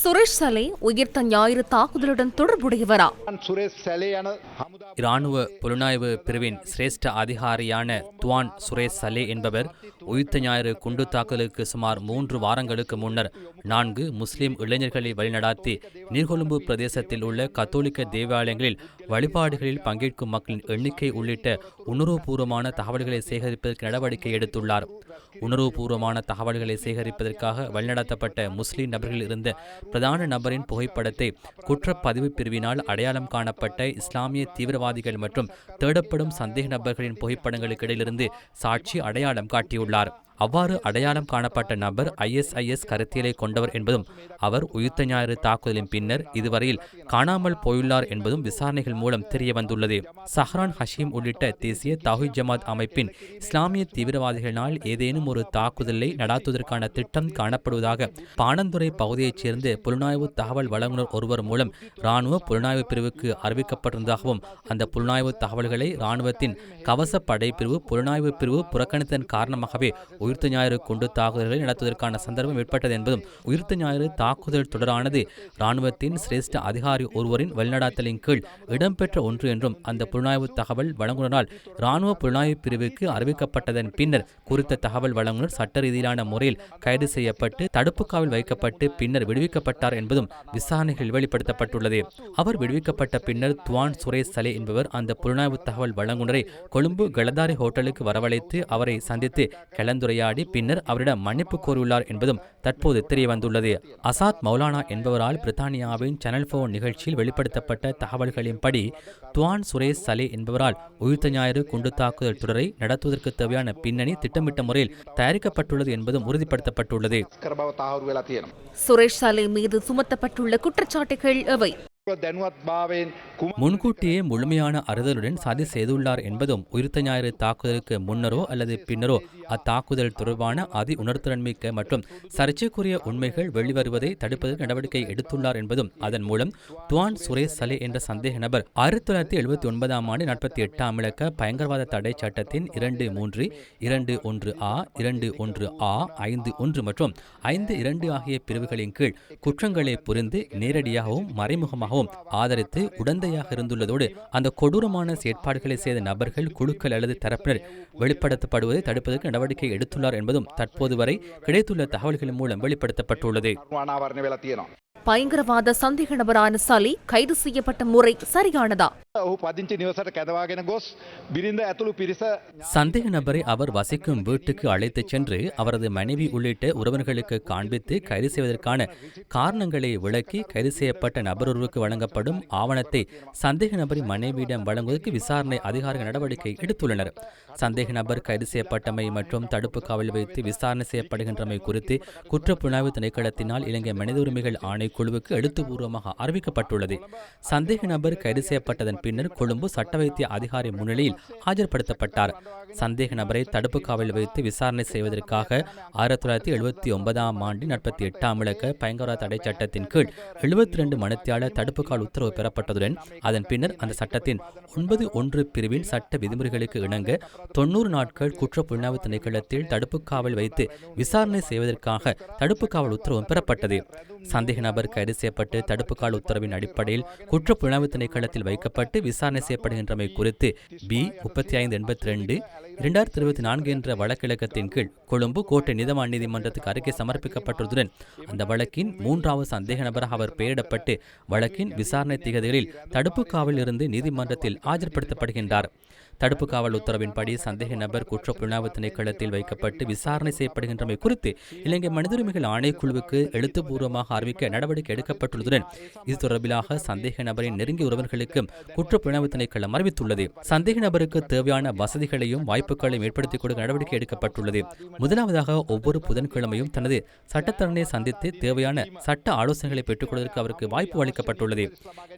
சுரேஷ் சலே உயிர்த்த ஞாயிறு தாக்குதலுடன் தொடர்புடையவரா? இராணுவ புலனாய்வு பிரிவின் சிரேஷ்ட அதிகாரியான துவான் சுரேஷ் சலே என்பவர் உயிர்த்த ஞாயிறு குண்டு தாக்குதலுக்கு சுமார் 3 வாரங்களுக்கு முன்னர் 4 முஸ்லிம் இளைஞர்களை வழிநடாத்தி நீர்கொழும்பு பிரதேசத்தில் உள்ள கத்தோலிக்க தேவாலயங்களில் வழிபாடுகளில் பங்கேற்கும் மக்களின் எண்ணிக்கை உள்ளிட்ட உணர்வுபூர்வமான தகவல்களை சேகரிப்பதற்கு நடவடிக்கை எடுத்துள்ளார். உணர்வுபூர்வமான தகவல்களை சேகரிப்பதற்காக வழிநடத்தப்பட்ட முஸ்லிம் நபர்கள் இருந்த பிரதான நபரின் புகைப்படத்தை குற்றப்பதிவு பிரிவினால் அடையாளம் காணப்பட்ட இஸ்லாமிய தீவிரவாதிகள் மற்றும் தேடப்படும் சந்தேக நபர்களின் புகைப்படங்களுக்கு இடையிலிருந்து சாட்சி அடையாளம் காட்டியுள்ளார். அவ்வாறு அடையாளம் காணப்பட்ட நபர் ISIS கருத்தியலை கொண்டவர் என்பதும் அவர் உயிர்த்த ஞாயிறு தாக்குதலின் பின்னர் இதுவரையில் காணாமல் போயுள்ளார் என்பதும் விசாரணைகள் மூலம் தெரியவந்துள்ளது. சஹ்ரான் ஹஷீம் உள்ளிட்ட தேசிய தௌஹீத் ஜமாத் அமைப்பின் இஸ்லாமிய தீவிரவாதிகளினால் ஏதேனும் ஒரு தாக்குதலை நடாத்துவதற்கான திட்டம் காணப்படுவதாக பாணந்துறை பகுதியைச் சேர்ந்த புலனாய்வு தகவல் வழங்குனர் ஒருவர் மூலம் இராணுவ புலனாய்வு பிரிவுக்கு அறிவிக்கப்பட்டிருந்ததாகவும் அந்த புலனாய்வு தகவல்களை இராணுவத்தின் கவச படைப்பிரிவு புலனாய்வு பிரிவு புறக்கணித்ததன் காரணமாகவே உயிர்த்த ஞாயிறு குண்டு தாக்குதல்களை நடத்துவதற்கான சந்தர்ப்பம் ஏற்பட்டது என்பதும் உயிர்த்த ஞாயிறு தாக்குதல் தொடரானது இராணுவத்தின் சிரேஷ்ட அதிகாரி ஒருவரின் வழிநடாத்தலின் கீழ் இடம்பெற்ற ஒன்று என்றும் அந்த புலனாய்வு தகவல் வழங்குனரால் இராணுவ புலனாய்வு பிரிவுக்கு அறிவிக்கப்பட்டதன் பின்னர் குறித்த தகவல் வழங்குனர் சட்ட ரீதியிலான முறையில் கைது செய்யப்பட்டு தடுப்பு காவல் வைக்கப்பட்டு பின்னர் விடுவிக்கப்பட்டார் என்பதும் விசாரணைகளில் வெளிப்படுத்தப்பட்டுள்ளது. அவர் விடுவிக்கப்பட்ட பின்னர் துவான் சுரேஷ் சலே என்பவர் அந்த புலனாய்வு தகவல் வழங்குனரை கொழும்பு கலதாரி ஹோட்டலுக்கு வரவழைத்து அவரை சந்தித்து கலந்துரையாடி பின்னர் அவரிடம் மன்னிப்பு கோரியுள்ளார் என்பதும் தற்போது தெரியவந்துள்ளது. அசாத் மௌலானா என்பவரால் பிரித்தானியாவின் சேனல் 4 நிகழ்ச்சியில் வெளிப்படுத்தப்பட்ட தகவல்களின்படி துவான் சுரேஷ் சலே என்பவரால் உயிர்த்த ஞாயிறு குண்டு தாக்குதல் தொடரை நடத்துவதற்கு தேவையான பின்னணி திட்டமிட்ட முறையில் தயாரிக்கப்பட்டுள்ளது என்பதும் உறுதிப்படுத்தப்பட்டுள்ளது. சுரேஷ் சலே மீது சுமத்தப்பட்டுள்ள குற்றச்சாட்டுகள் எவை? முன்கூட்டியே முழுமையான அறிதலுடன் சதி செய்துள்ளார் என்பதும் உயிர்த்த ஞாயிறு தாக்குதலுக்கு முன்னரோ அல்லது பின்னரோ அத்தாக்குதல் தொடர்பான அதி உணர்திறன்மிக்க மற்றும் சர்ச்சைக்குரிய உண்மைகள் வெளிவருவதை தடுப்பதற்கு நடவடிக்கை எடுத்துள்ளார் என்பதும் அதன் மூலம் துவான் சுரேஷ் சலே என்ற சந்தேக நபர் 1979 ஆண்டு 48 இலக்க பயங்கரவாத தடை சட்டத்தின் 2(3), 2(1)A, 2(1)A, 5(1) மற்றும் 5(2) ஆகிய பிரிவுகளின் கீழ் குற்றங்களை புரிந்து நேரடியாகவும் மறைமுகமாகவும் ஆதரித்து உடந்தையாக இருந்துள்ளதோடு அந்த கொடூரமான செயற்பாடுகளை செய்த நபர்கள் குழுக்கள் அல்லது தரப்பினர் வெளிப்படுத்தப்படுவதை தடுப்பதற்கு நடவடிக்கை எடுத்துள்ளார் என்பதும் தற்போது வரை கிடைத்துள்ள தகவல்களின் மூலம் வெளிப்படுத்தப்பட்டுள்ளது. பயங்கரவாத சந்தேக நபரான சலி கைது செய்யப்பட்ட முறை சரியானதா? சந்தேக நபரை அவர் வசிக்கும் வீட்டுக்கு அழைத்துச் சென்று அவரது மனைவி உள்ளிட்ட உறவினர்களுக்கு காண்பித்து கைது செய்வதற்கான காரணங்களை விளக்கி கைது செய்யப்பட்ட நபர் ஒருவருக்கு வழங்கப்படும் ஆவணத்தை சந்தேக நபரின் மனைவியிடம் வழங்குவதற்கு விசாரணை அதிகாரிகள் நடவடிக்கை எடுத்துள்ளனர். சந்தேக நபர் கைது செய்யப்பட்டமை மற்றும் தடுப்பு காவல் வைத்து விசாரணை செய்யப்படுகின்றமை குறித்து குற்றப்புலனாய்வு திணைக்களத்தினால் இலங்கை மனித உரிமைகள் ஆணைக்குழுவுக்கு எழுத்துப்பூர்வமாக அறிவிக்கப்பட்டுள்ளது. சந்தேக நபர் கைது செய்யப்பட்டதன் பின்னர் கொழும்பு சட்ட வைத்திய அதிகாரி முன்னிலையில் ஆஜர்படுத்தப்பட்டார். சந்தேக நபரை தடுப்பு காவல் வைத்து விசாரணை செய்வதற்காக 1979 ஆண்டு 48 இலக்க பயங்கரவாத தடை சட்டத்தின் கீழ் 72 மணித்தியால தடுப்பு காவல் உத்தரவு பெறப்பட்டதுடன் அதன் பின்னர் அந்த சட்டத்தின் 9(1) பிரிவின் சட்ட விதிமுறைகளுக்கு இணங்க 90 நாட்கள் குற்ற புலனாய்வு திணைக்களத்தில் தடுப்பு காவல் வைத்து விசாரணை செய்வதற்காக தடுப்பு காவல் உத்தரவும் பெறப்பட்டது. சந்தேக நபர் கைது செய்யப்பட்டு தடுப்பு காவல் உத்தரவின் அடிப்படையில் குற்ற புலனாய்வு திணைக்களத்தில் வைக்கப்பட்டு விசாரணை செய்யப்படுகின்றமை குறித்து B-3582 2024 என்ற வழக்கிழக்கத்தின் கீழ் கொழும்பு கோட்டை நீதவான் நீதிமன்றத்துக்கு அறிக்கை சமர்ப்பிக்கப்பட்டுள்ளதுடன் அந்த வழக்கின் 3வது சந்தேக நபராக அவர் பெயரிடப்பட்டு வழக்கின் விசாரணை திகதிகளில் தடுப்பு காவலில் இருந்து நீதிமன்றத்தில் ஆஜர்படுத்தப்படுகின்றார். தடுப்பு காவல் உத்தரவின்படி சந்தேக நபர் குற்ற புலனாய்வு திணைக்களத்தில் வைக்கப்பட்டு விசாரணை செய்யப்படுகின்றமை குறித்து இலங்கை மனித உரிமைகள் ஆணைக்குழுவுக்கு எழுத்துப்பூர்வமாக அறிவிக்க நடவடிக்கை எடுக்கப்பட்டுள்ளதுடன் இது தொடர்பிலாக சந்தேக நபரின் நெருங்கிய உறவினர்களுக்கும் குற்ற புலனாய்வு திணைக்களம் அறிவித்துள்ளது. சந்தேக நபருக்கு தேவையான வசதிகளையும் வாய்ப்புகளையும் ஏற்படுத்திக் கொடுக்க நடவடிக்கை எடுக்கப்பட்டுள்ளது. முதலாவதாக ஒவ்வொரு புதன்கிழமையும் தனது சட்டத்தரனை சந்தித்து தேவையான சட்ட ஆலோசனைகளை பெற்றுக் கொள்வதற்கு அவருக்கு வாய்ப்பு அளிக்கப்பட்டுள்ளது.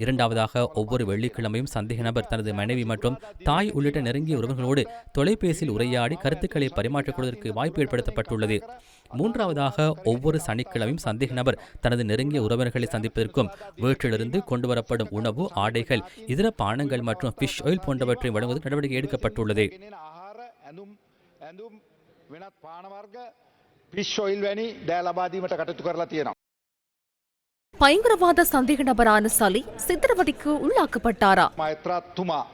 இரண்டாவதாக ஒவ்வொரு வெள்ளிக்கிழமையும் சந்தேக நபர் தனது மனைவி மற்றும் தாய் உள்ளிட்ட நெருங்கிய உறவுகளோடு தொலைபேசியில் உரையாடி கருத்துக்களை பரிமாற்றிக் கொள்வதற்கு வாய்ப்பு ஏற்படுத்தப்பட்டுள்ளது. மூன்றாவதாக ஒவ்வொரு சனிக்கிழமையும் சந்தேக நபர் தனது நெருங்கிய உறவினர்களை சந்திப்பதற்கும் வீட்டிலிருந்து கொண்டுவரப்படும் உணவு, ஆடைகள், இதர பானங்கள் மற்றும் ஃபிஷ் ஆயில் போன்றவற்றை வழங்குவதற்கு நடவடிக்கை எடுக்கப்பட்டுள்ளது. පිෂ් ඔයිල් වැනි දෑ ලබා දීමට කටයුතු කරලා තියෙනවා. பயங்கரவாத சந்தேக நபரான சலி சித்திரவதைக்கு உள்ளாக்கப்பட்டாரா? මෛත්‍රාත්තුමා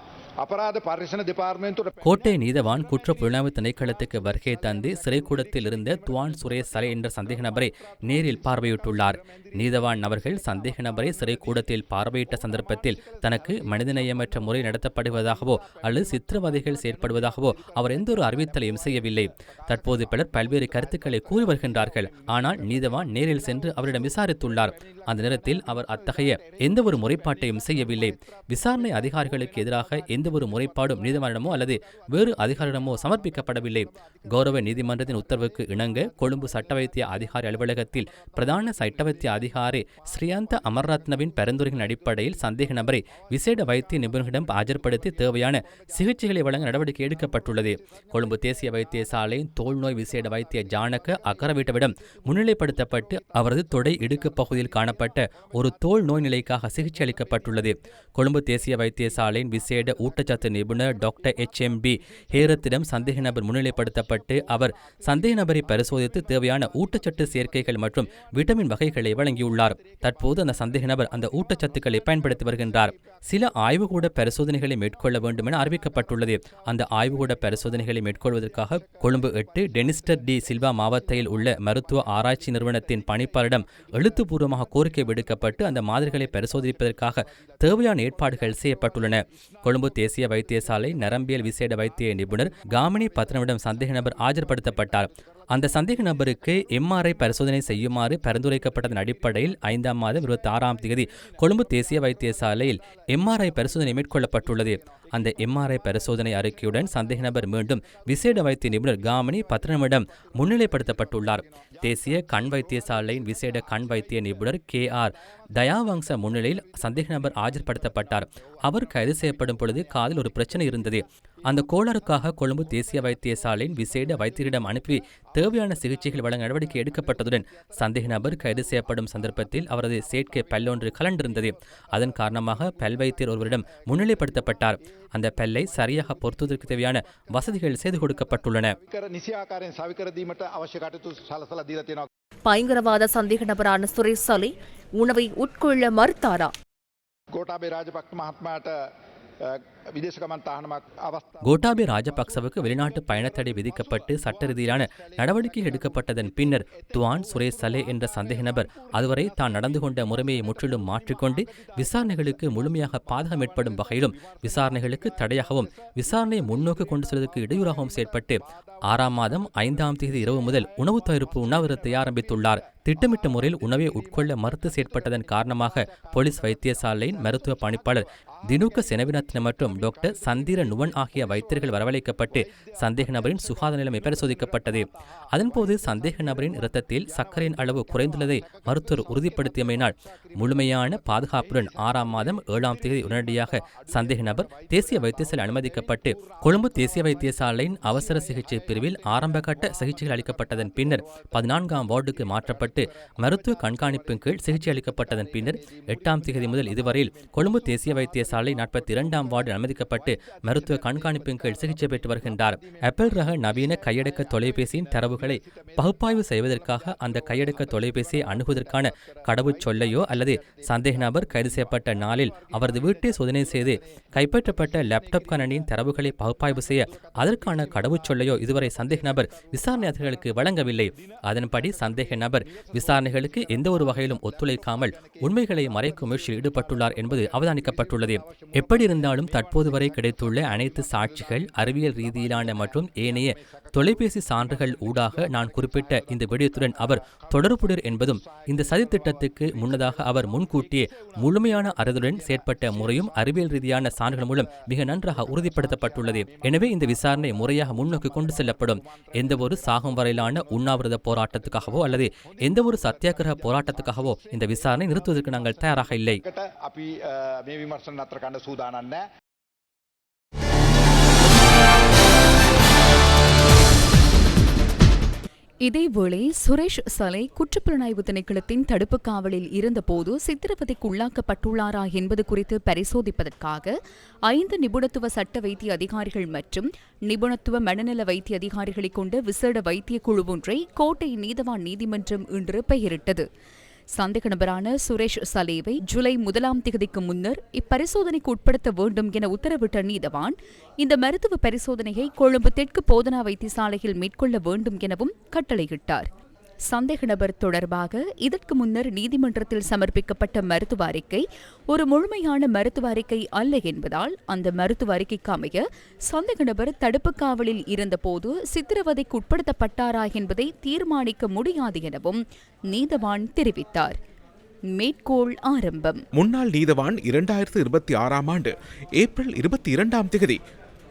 අපරාධ පර්යේෂණ දෙපාර්තමේන්තුවට கோட்டை நீதவான் குற்ற புலனாய்வு திணைக்களத்துக்கு வருகை தந்து சிறைக்கூடத்தில் இருந்த துவான் சுரேஷ் சலே என்ற சந்தேக நபரை நேரில் பார்வையிட்டுள்ளார். நீதவான் அவர்கள் சந்தேக நபரை சிறைக்கூடத்தில் பார்வையிட்ட சந்தர்ப்பத்தில் தனக்கு மனிதநேயமற்ற முறை நடத்தப்படுவதாகவோ அல்லது சித்திரவதைகள் செயற்படுவதாகவோ அவர் எந்த ஒரு அறிவித்தலையும் செய்யவில்லை. தற்போது பலர் பல்வேறு கருத்துக்களை கூறி வருகின்றார்கள். ஆனால் நீதவான் நேரில் சென்று அவரிடம் விசாரித்துள்ளார். அந்த நேரத்தில் அவர் அத்தகைய எந்த ஒரு முறைப்பாட்டையும் செய்யவில்லை. விசாரணை அதிகாரிகளுக்கு எதிராக எந்த ஒரு முறைப்பாடும் நீதிமன்றமோ அல்லது வேறு அதிகாரிடமோ சமர்ப்பிக்கப்படவில்லை. கௌரவ நீதிமன்றத்தின் உத்தரவுக்கு இணங்க கொழும்பு சட்ட வைத்திய அதிகாரி அலுவலகத்தில் பிரதான சட்ட வைத்திய அதிகாரி ஸ்ரீயந்த அமர்ரத்னவின் பரிந்துரையின் அடிப்படையில் சந்தேக நபரை விசேட வைத்திய நிபுணர்களிடம் ஆஜர்படுத்தி தேவையான சிகிச்சைகளை வழங்க நடவடிக்கை எடுக்கப்பட்டுள்ளது. கொழும்பு தேசிய வைத்தியசாலையின் தோல்நோய் விசேட வைத்திய ஜானக அக்கரவீட்டவிடம் முன்னிலைப்படுத்தப்பட்டு அவரது தொடை இடுக்கு பகுதியில் காணப்பட்ட ஒரு தோல் நோய் நிலைக்காக சிகிச்சை அளிக்கப்பட்டுள்ளது. கொழும்பு தேசிய வைத்தியசாலையின் விசேட ஊட்டச்சத்து நிபுணர் டாக்டர் HMB ஹேரத்திடம் சந்தேக நபர் முன்னிலைப்படுத்தப்பட்டு அவர் சந்தேக நபரை பரிசோதித்து தேவையான ஊட்டச்சத்து சேர்க்கைகள் மற்றும் விட்டமின் வகைகளை வழங்கியுள்ளார். தற்போது அந்த சந்தேக நபர் அந்த ஊட்டச்சத்துக்களை பயன்படுத்தி வருகின்றார். சில ஆய்வுகூட பரிசோதனைகளை மேற்கொள்ள வேண்டும் என அறிவிக்கப்பட்டுள்ளது. அந்த ஆய்வுகூட பரிசோதனைகளை மேற்கொள்வதற்காக கொழும்பு 8 டெனிஸ்டர் டி சில்வா மாவட்டத்தில் உள்ள மருத்துவ ஆராய்ச்சி நிறுவனத்தின் பணிப்பாளரிடம் எழுத்துப்பூர்வமாக கோரிக்கை விடுக்கப்பட்டு அந்த மாதிரிகளை பரிசோதிப்பதற்காக தேவையான ஏற்பாடுகள் செய்யப்பட்டுள்ளன. கொழும்பு தேசிய வைத்தியசாலை நரம்பியல் விசேட வைத்திய நிபுணர் காமினி பத்ரனிடம் சந்தேக நபர் ஆஜர்படுத்தப்பட்டார். அந்த சந்தேக நபருக்கு MRI பரிசோதனை செய்யுமாறு பரிந்துரைக்கப்பட்டதன் அடிப்படையில் 5ஆம் மாதம் 26ஆம் தேதி கொழும்பு தேசிய வைத்தியசாலையில் MRI பரிசோதனை மேற்கொள்ளப்பட்டுள்ளது. அந்த MRI பரிசோதனை அறிக்கையுடன் சந்தேக நபர் மீண்டும் விசேட வைத்திய நிபுணர் காமினி பத்ரனிடம் முன்னிலைப்படுத்தப்பட்டுள்ளார். தேசிய கண் வைத்தியசாலையின் விசேட கண் வைத்திய நிபுணர் KR தயாவங்ச முன்னிலையில் சந்தேக நபர் ஆஜர்படுத்தப்பட்டார். அவர் கைது செய்யப்படும் பொழுது காதில் ஒரு பிரச்சனை இருந்தது. அந்த கோளாறுக்காக கொழும்பு தேசிய வைத்தியசாலையின் விசேட வைத்தியரிடம் அனுப்பி தேவையான சிகிச்சைகள் வழங்க நடவடிக்கை எடுக்கப்பட்டதுடன் சந்தேக நபர் கைது செய்யப்படும் சந்தர்ப்பத்தில் அவரது சேர்க்கை பல்லொன்று கலண்டிருந்தது. அதன் காரணமாக பல் வைத்தியர் ஒருவரிடம் முன்னிலைப்படுத்தப்பட்டார். அந்த பல்லை சரியாக பொருத்துவதற்கு தேவையான வசதிகள் செய்து கொடுக்கப்பட்டுள்ளன. නිසියාකාරයෙන් සවිකර දීමට අවශ්‍ය කටයුතු සලසලා දීලා තියෙනවා. பயங்கரவாத சந்தேக நபரான சுரேஷ் சலி உணவை உட்கொள்ள மறுத்தாரா? ගෝඨාභය රාජපක්ෂ මහත්මයාට විදේශ ගමන් තහනමක් අවස්ථා கோட்டாபே ராஜபக்சவுக்கு வெளிநாட்டு பயணத்தடை விதிக்கப்பட்டு சட்ட ரீதியிலான நடவடிக்கை எடுக்கப்பட்டதன் பின்னர் துவான் சுரேஷ் சலே என்ற சந்தேக நபர் அதுவரை தான் நடந்து கொண்ட முறைமையை முற்றிலும் மாற்றிக்கொண்டு விசாரணைகளுக்கு முழுமையாக பாதகம் ஏற்படும் வகையிலும் விசாரணைகளுக்கு தடையாகவும் விசாரணையை முன்னோக்கி கொண்டு செல்வதற்கு இடையூறாகவும் செயற்பட்டு 6ஆம் மாதம் 5ஆம் தேதி இரவு முதல் உணவு தவிர்ப்பு உண்ணாவிரத்தை ஆரம்பித்துள்ளார். திட்டமிட்ட முறையில் உணவை உட்கொள்ள மறுத்து செயற்பட்டதன் காரணமாக போலீஸ் வைத்தியசாலையின் மருத்துவ பணிப்பாளர் தினுக்க செனவினத்ன மற்றும் டாக்டர் சந்திர நுவன் ஆகிய வைத்தியர்கள் வரவழைக்கப்பட்டு சந்தேக நபரின் சுகாதார நிலைமை பரிசோதிக்கப்பட்டது. அதன்போது சந்தேக நபரின் இரத்தத்தில் சர்க்கரையின் அளவு குறைந்துள்ளதை மருத்துவர் உறுதிப்படுத்தியமையினால் முழுமையான பாதுகாப்புடன் 6ஆம் மாதம் 7ஆம் தேதி உடனடியாக சந்தேக நபர் தேசிய வைத்தியசாலை அனுமதிக்கப்பட்டு கொழும்பு தேசிய வைத்தியசாலையின் அவசர சிகிச்சை பிரிவில் ஆரம்பகட்ட சிகிச்சைகள் அளிக்கப்பட்டதன் பின்னர் 14ஆம் வார்டுக்கு மாற்றப்பட்டு மருத்துவ கண்காணிப்பின் கீழ் சிகிச்சை அளிக்கப்பட்டதன் பின்னர் 8ஆம் தேதி முதல் இதுவரையில் கொழும்பு தேசிய வைத்தியசாலை 42ஆம் வார்டு அனுமதிக்கப்பட்டு மருத்துவ கண்காணிப்பின் கீழ் சிகிச்சை பெற்று வருகின்றார். ஆப்பிள் ரக நவீன கையடக்க தொலைபேசியின் தரவுகளை பகுப்பாய்வு செய்வதற்காக அந்த கையடக்க தொலைபேசியை அணுகுவதற்கான கடவுச்சொல்லையோ அல்லது சந்தேக நபர் கைது செய்யப்பட்ட நாளில் அவரது வீட்டை சோதனை செய்து கைப்பற்றப்பட்ட லேப்டாப் கணனியின் தரவுகளை பகுப்பாய்வு செய்ய அதற்கான கடவுச்சொல்லையோ இதுவரை சந்தேக நபர் விசாரணை அதிகாரிகளுக்கு வழங்கவில்லை. அதன்படி சந்தேக நபர் விசாரணைகளுக்கு எந்த ஒரு வகையிலும் ஒத்துழைக்காமல் உண்மைகளை மறைக்கும் முயற்சியில் ஈடுபட்டுள்ளார் என்பது அவதானிக்கப்பட்டுள்ளது. எப்படி இருந்தாலும் தற்போது வரை கிடைத்துள்ள அனைத்து சாட்சிகள் அறிவியல் ரீதியிலான மற்றும் ஏனைய தொலைபேசி சான்றுகள் ஊடாக நான் குறிப்பிட்ட இந்த விடயத்துடன் அவர் தொடர்புடையர் என்பதும் இந்த சதி திட்டத்துக்கு முன்னதாக அவர் முன்கூட்டியே முழுமையான அறிவுடன் செயற்பட்ட முறையும் அறிவியல் ரீதியான சான்றுகள் மூலம் மிக நன்றாக உறுதிப்படுத்தப்பட்டுள்ளது. எனவே இந்த விசாரணை முறையாக முன்னோக்கி கொண்டு செல்லப்படும். எந்த ஒரு சாகும் வரையிலான உண்ணாவிரத போராட்டத்துக்காகவோ அல்லது எந்த ஒரு சத்தியாகிரக போராட்டத்துக்காகவோ இந்த விசாரணை நிறுத்துவதற்கு நாங்கள் தயாராக இல்லை. අපි මේ විමර්ශන නතර කරන්න සූදානම් නැහැ. இதேவேளை சுரேஷ் சலே குற்றப்புலனாய்வு திணைக்களத்தின் தடுப்பு காவலில் இருந்தபோது சித்திரவதைக்கு உள்ளாக்கப்பட்டுள்ளாரா என்பது குறித்து பரிசோதிப்பதற்காக 5 நிபுணத்துவ சட்ட வைத்திய அதிகாரிகள் மற்றும் நிபுணத்துவ மனநல வைத்திய அதிகாரிகளை கொண்ட விசேட வைத்திய குழு ஒன்றை கோட்டை நீதவான் நீதிமன்றம் இன்று பெயரிட்டது. சந்தேக நபரான சுரேஷ் சலேவை ஜூலை 1ஆம் தேதிக்கு முன்னர் இப்பரிசோதனைக்கு உட்படுத்த வேண்டும் என உத்தரவிட்ட நீதவான் இந்த மருத்துவ பரிசோதனையை கொழும்பு தெற்கு போதனா வைத்தியசாலையில் மேற்கொள்ள வேண்டும் எனவும் கட்டளையிட்டார். சந்தேக நபர் தொடர்பாக இதற்கு முன்னர் நீதிமன்றத்தில் சமர்ப்பிக்கப்பட்ட மருத்துவ அறிக்கை ஒரு முழுமையான மருத்துவ அறிக்கை அல்ல என்பதால் அந்த மருத்துவ அறிக்கைக்கு அமைய சந்தேக நபர் தடுப்பு காவலில் இருந்தபோது சித்திரவதைக்கு உட்படுத்தப்பட்டாரா என்பதை தீர்மானிக்க முடியாது எனவும் நீதவான் தெரிவித்தார். மேற்கோள் ஆரம்பம். முன்னாள் நீதவான் 2026ஆம் ஆண்டு ஏப்ரல் 22ஆம் தேதி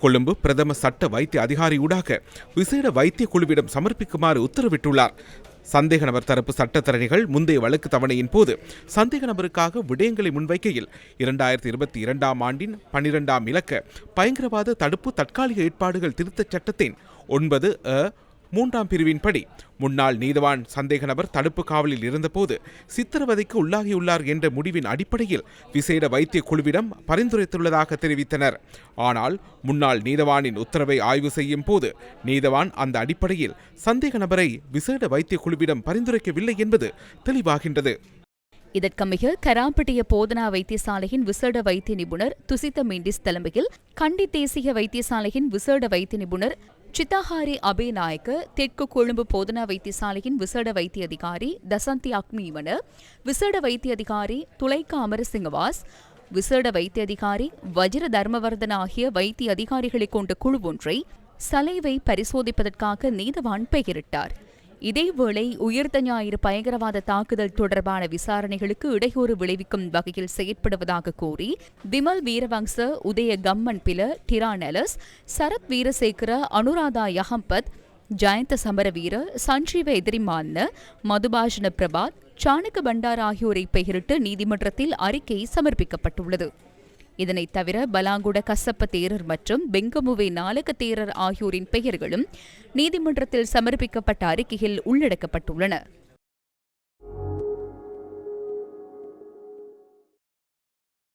கொழும்பு பிரதம சட்ட வைத்திய அதிகாரியூடாக விசேட வைத்திய குழுவிடம் சமர்ப்பிக்குமாறு உத்தரவிட்டுள்ளார். சந்தேக நபர் தரப்பு சட்டத்தரணிகள் முந்தைய வழக்கு தவணையின் போது சந்தேக நபருக்காக விடயங்களை முன்வைக்கையில் 2022ஆம் ஆண்டின் 12ஆம் இலக்க பயங்கரவாத தடுப்பு தற்காலிக ஏற்பாடுகள் திருத்தச் சட்டத்தின் 9(3) பிரிவின்படி முன்னாள் நீதவான் சந்தேக நபர் தடுப்பு காவலில் இருந்தபோது சித்திரவதைக்கு உள்ளாகியுள்ளார் என்ற முடிவின் அடிப்படையில் விசேட வைத்திய குழுவிடம் பரிந்துரைத்துள்ளதாக தெரிவித்தனர். ஆனால் முன்னாள் நீதவானின் உத்தரவை ஆய்வு செய்யும் போது நீதவான் அந்த அடிப்படையில் சந்தேக நபரை விசேட வைத்திய குழுவிடம் பரிந்துரைக்கவில்லை என்பது தெளிவாகின்றது. இதற்கமைய கராப்பட்டிய போதனா வைத்தியசாலையின் விசேட வைத்திய நிபுணர் துசித்த மெண்டிஸ் தலைமையில் கண்டி தேசிய வைத்தியசாலையின் விசேட வைத்திய நிபுணர் சித்தாஹாரி அபேநாயக்க, தெற்கு கொழும்பு போதனா வைத்தியசாலையின் விசேட வைத்திய அதிகாரி தசந்தி அக்மீவன, விசேட வைத்திய அதிகாரி துலைக்கா அமரசிங்கவாஸ், விசேட வைத்திய அதிகாரி வஜிர தர்மவர்தன ஆகிய வைத்திய அதிகாரிகளை கொண்ட குழு ஒன்றை சலேவை பரிசோதிப்பதற்காக நீதவான் பெயரிட்டார். இதேவேளை உயிர்த்த ஞாயிறு பயங்கரவாத தாக்குதல் தொடர்பான விசாரணைகளுக்கு இடையூறு விளைவிக்கும் வகையில் செயற்படுவதாக கூறி விமல் வீரவங்ச, உதய கம்மன் பில, டிரானலஸ், சரத் வீரசேகர, அனுராதா யஹம்பத், ஜயந்த சமரவீர, சஞ்சீவ எதிரிமான்ன, மதுபாஷன பிரபாத், சாணக்க பண்டார் ஆகியோரை பெயரிட்டு நீதிமன்றத்தில் அறிக்கை சமர்ப்பிக்கப்பட்டுள்ளது. இதனைத் தவிர பலாங்குட கசப்ப தேரர் மற்றும் பெங்கமுவே நாலக தேரர் ஆகியோரின் பெயர்களும் நீதிமன்றத்தில் சமர்ப்பிக்கப்பட்ட அறிக்கையில் உள்ளடக்கப்பட்டுள்ளன.